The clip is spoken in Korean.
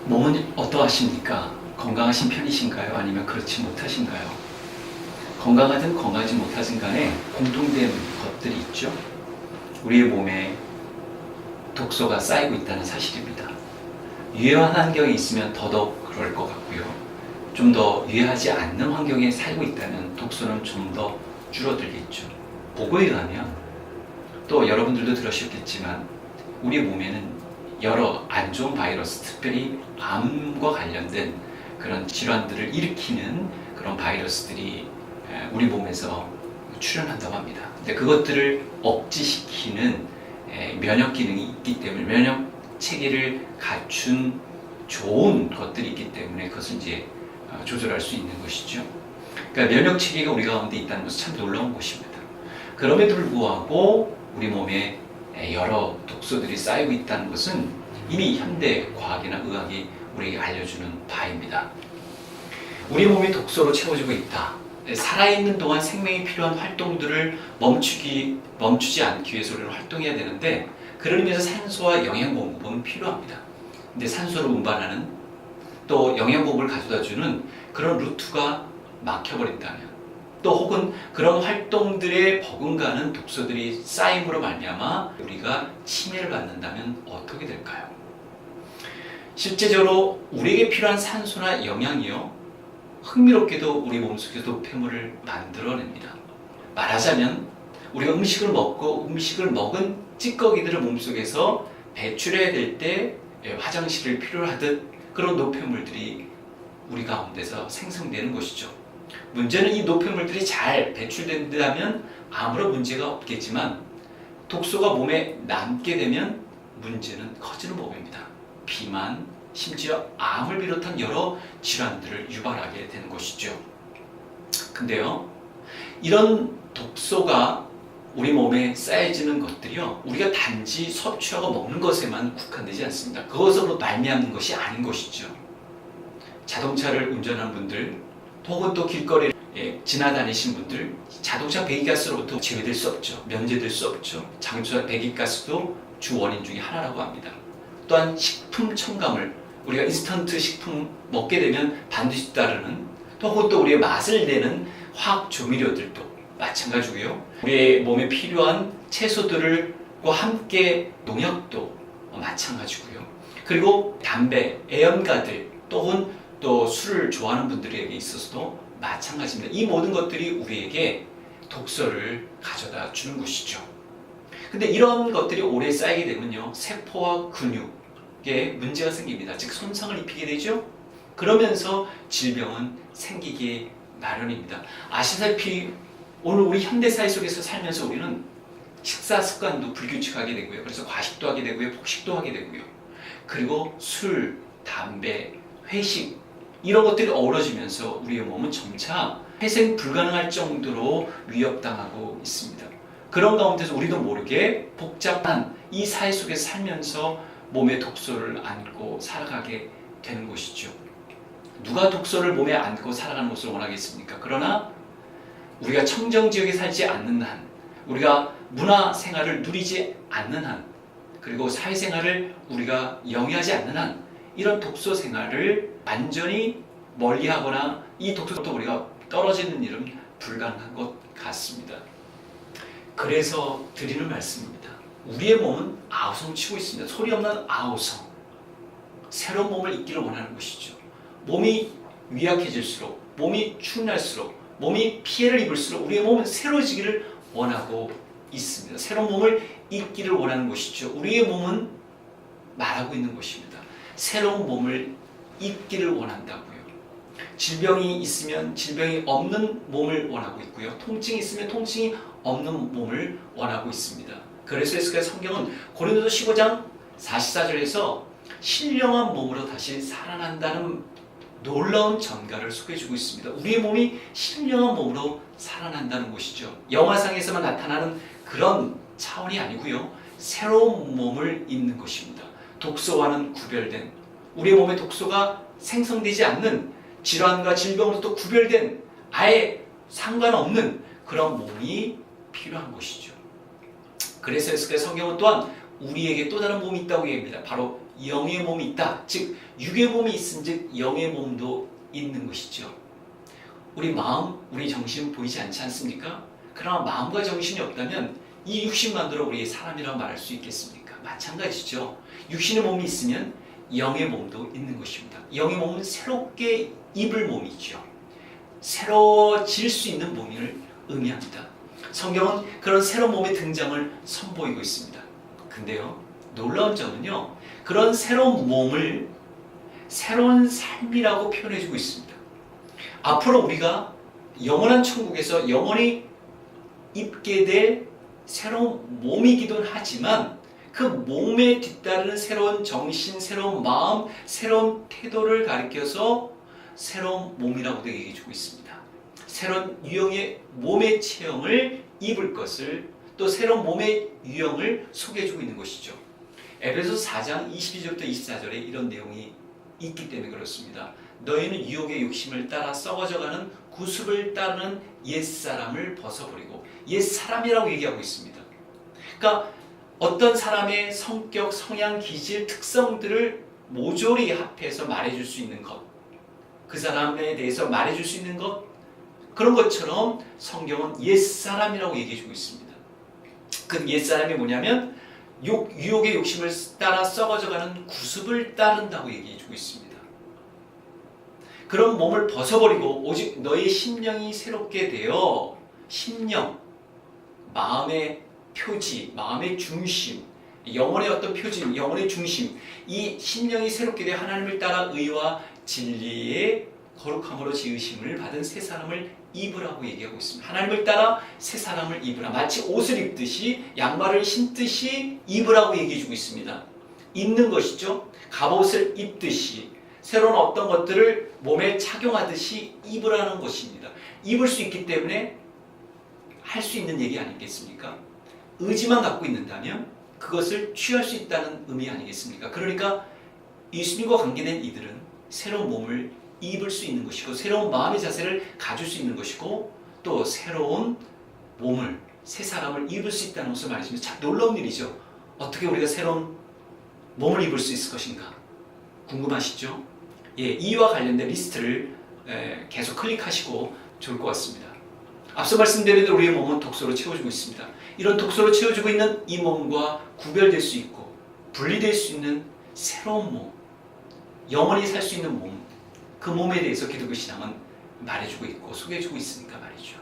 몸은 어떠하십니까? 건강하신 편이신가요? 아니면 그렇지 못하신가요? 건강하든 건강하지 못하든 간에 공통된 것들이 있죠. 우리의 몸에 독소가 쌓이고 있다는 사실입니다. 유해한 환경에 있으면 더더욱 그럴 것 같고요. 좀 더 유해하지 않는 환경에 살고 있다면 독소는 좀 더 줄어들겠죠. 보고에 의하면 또 여러분들도 들으셨겠지만 우리 몸에는 여러 안 좋은 바이러스, 특별히 암과 관련된 그런 질환들을 일으키는 그런 바이러스들이 우리 몸에서 출현한다고 합니다. 근데 그것들을 억제시키는 면역 기능이 있기 때문에, 면역 체계를 갖춘 좋은 것들이 있기 때문에 그것을 이제 조절할 수 있는 것이죠. 그러니까 면역 체계가 우리 가운데 있다는 것은 참 놀라운 것입니다. 그럼에도 불구하고 우리 몸에 여러 독소들이 쌓이고 있다는 것은 이미 현대 과학이나 의학이 우리에게 알려주는 바입니다. 우리 몸이 독소로 채워지고 있다. 살아있는 동안 생명이 필요한 활동들을 멈추지 않기 위해서 우리는 활동해야 되는데, 그런 의미에서 산소와 영양 공급은 필요합니다. 근데 산소를 운반하는 또 영양 공급을 가져다주는 그런 루트가 막혀버린다면, 또 혹은 그런 활동들에 버금가는 독소들이 쌓임으로 말미암아 우리가 침해를 받는다면 어떻게 될까요? 실제적으로 우리에게 필요한 산소나 영양이요, 흥미롭게도 우리 몸속에서 노폐물을 만들어냅니다. 말하자면 우리가 음식을 먹고 음식을 먹은 찌꺼기들을 몸속에서 배출해야 될 때 화장실을 필요로 하듯 그런 노폐물들이 우리 가운데서 생성되는 것이죠. 문제는 이 노폐물들이 잘 배출된다면 아무런 문제가 없겠지만, 독소가 몸에 남게 되면 문제는 커지는 법입니다. 비만, 심지어 암을 비롯한 여러 질환들을 유발하게 되는 것이죠. 근데요, 이런 독소가 우리 몸에 쌓여지는 것들이요, 우리가 단지 섭취하고 먹는 것에만 국한되지 않습니다. 그것으로 말미암는 것이 아닌 것이죠. 자동차를 운전하는 분들, 혹은 또 길거리에 지나다니신 분들, 자동차 배기가스로부터 제외될 수 없죠. 면제될 수 없죠. 자동차 배기가스도 주 원인 중에 하나라고 합니다. 또한 식품 첨가물, 우리가 인스턴트 식품 먹게 되면 반드시 따르는, 혹은 또 우리의 맛을 내는 화학 조미료들도 마찬가지고요. 우리의 몸에 필요한 채소들과 함께 농약도 마찬가지고요. 그리고 담배, 애연가들, 또는 또 술을 좋아하는 분들에게 있어서도 마찬가지입니다. 이 모든 것들이 우리에게 독소를 가져다 주는 것이죠. 근데 이런 것들이 오래 쌓이게 되면요, 세포와 근육에 문제가 생깁니다. 즉 손상을 입히게 되죠. 그러면서 질병은 생기기 마련입니다. 아시다시피 오늘 우리 현대사회 속에서 살면서 우리는 식사 습관도 불규칙하게 되고요. 그래서 과식도 하게 되고요. 폭식도 하게 되고요. 그리고 술, 담배, 회식, 이런 것들이 어우러지면서 우리의 몸은 점차 회생 불가능할 정도로 위협당하고 있습니다. 그런 가운데서 우리도 모르게 복잡한 이 사회 속에서 살면서 몸에 독소를 안고 살아가게 되는 것이죠. 누가 독소를 몸에 안고 살아가는 것을 원하겠습니까? 그러나 우리가 청정지역에 살지 않는 한, 우리가 문화생활을 누리지 않는 한, 그리고 사회생활을 우리가 영위하지 않는 한, 이런 독소 생활을 완전히 멀리하거나 이 독소부터 우리가 떨어지는 일은 불가능한 것 같습니다. 그래서 드리는 말씀입니다. 우리의 몸은 아우성치고 있습니다. 소리 없는 아우성. 새로운 몸을 잊기를 원하는 것이죠. 몸이 위약해질수록, 몸이 축날수록, 몸이 피해를 입을수록 우리의 몸은 새로워지기를 원하고 있습니다. 새로운 몸을 잊기를 원하는 것이죠. 우리의 몸은 말하고 있는 것입니다. 새로운 몸을 잊기를 원한다고요. 질병이 있으면 질병이 없는 몸을 원하고 있고요. 통증이 있으면 통증이 없는 몸을 원하고 있습니다. 그래서 성경은 고린도서 15장 44절에서 신령한 몸으로 다시 살아난다는 놀라운 전가를 소개해주고 있습니다. 우리의 몸이 신령한 몸으로 살아난다는 것이죠. 영화상에서만 나타나는 그런 차원이 아니고요. 새로운 몸을 입는 것입니다. 독소와는 구별된, 우리의 몸에 독소가 생성되지 않는, 질환과 질병으로부터 구별된, 아예 상관없는 그런 몸이 필요한 것이죠. 그래서 성경은 또한 우리에게 또 다른 몸이 있다고 얘기합니다. 바로 영의 몸이 있다. 즉 육의 몸이 있은즉 영의 몸도 있는 것이죠. 우리 마음, 우리 정신 보이지 않지 않습니까? 그러나 마음과 정신이 없다면 이 육신만으로 우리 사람이라고 말할 수 있겠습니까? 마찬가지죠. 육신의 몸이 있으면 영의 몸도 있는 것입니다. 영의 몸은 새롭게 입을 몸이죠. 새로워질 수 있는 몸을 의미합니다. 성경은 그런 새로운 몸의 등장을 선보이고 있습니다. 근데요, 놀라운 점은요, 그런 새로운 몸을 새로운 삶이라고 표현해주고 있습니다. 앞으로 우리가 영원한 천국에서 영원히 입게 될 새로운 몸이기도 하지만 그 몸에 뒤따르는 새로운 정신, 새로운 마음, 새로운 태도를 가리켜서 새로운 몸이라고도 얘기해주고 있습니다. 새로운 유형의 몸의 체형을 입을 것을 또 새로운 몸의 유형을 소개해주고 있는 것이죠. 에베소서 4장 22절부터 24절에 이런 내용이 있기 때문에 그렇습니다. 너희는 유혹의 욕심을 따라 썩어져가는 구습을 따르는 옛사람을 벗어버리고 옛사람이라고 얘기하고 있습니다. 그러니까 어떤 사람의 성격, 성향, 기질, 특성들을 모조리 합해서 말해줄 수 있는 것, 그 사람에 대해서 말해줄 수 있는 것, 그런 것처럼 성경은 옛사람이라고 얘기해주고 있습니다. 그 옛사람이 뭐냐면 유혹의 욕심을 따라 썩어져가는 구습을 따른다고 얘기해주고 있습니다. 그런 몸을 벗어버리고 오직 너의 심령이 새롭게 되어 심령, 마음의 표지, 마음의 중심, 영혼의 어떤 표지, 영혼의 중심, 이 심령이 새롭게 되어 하나님을 따라 의와 진리의 거룩함으로 지으심을 받은 새 사람을 입으라고 얘기하고 있습니다. 하나님을 따라 새 사람을 입으라. 마치 옷을 입듯이 양말을 신듯이 입으라고 얘기해주고 있습니다. 입는 것이죠. 갑옷을 입듯이 새로운 어떤 것들을 몸에 착용하듯이 입으라는 것입니다. 입을 수 있기 때문에 할 수 있는 얘기 아니겠습니까? 의지만 갖고 있는다면 그것을 취할 수 있다는 의미 아니겠습니까? 그러니까 예수님과 관계된 이들은 새로운 몸을 입을 수 있는 것이고 새로운 마음의 자세를 가질 수 있는 것이고 또 새로운 몸을, 새 사람을 입을 수 있다는 것을 말해주면서 참 놀라운 일이죠. 어떻게 우리가 새로운 몸을 입을 수 있을 것인가 궁금하시죠? 예, 이와 관련된 리스트를 계속 클릭하시고 좋을 것 같습니다. 앞서 말씀드린 대로 우리의 몸은 독소로 채워지고 있습니다. 이런 독소로 채워지고 있는 이 몸과 구별될 수 있고 분리될 수 있는 새로운 몸, 영원히 살 수 있는 몸, 그 몸에 대해서 기독교 신앙은 말해주고 있고 소개해주고 있으니까 말이죠.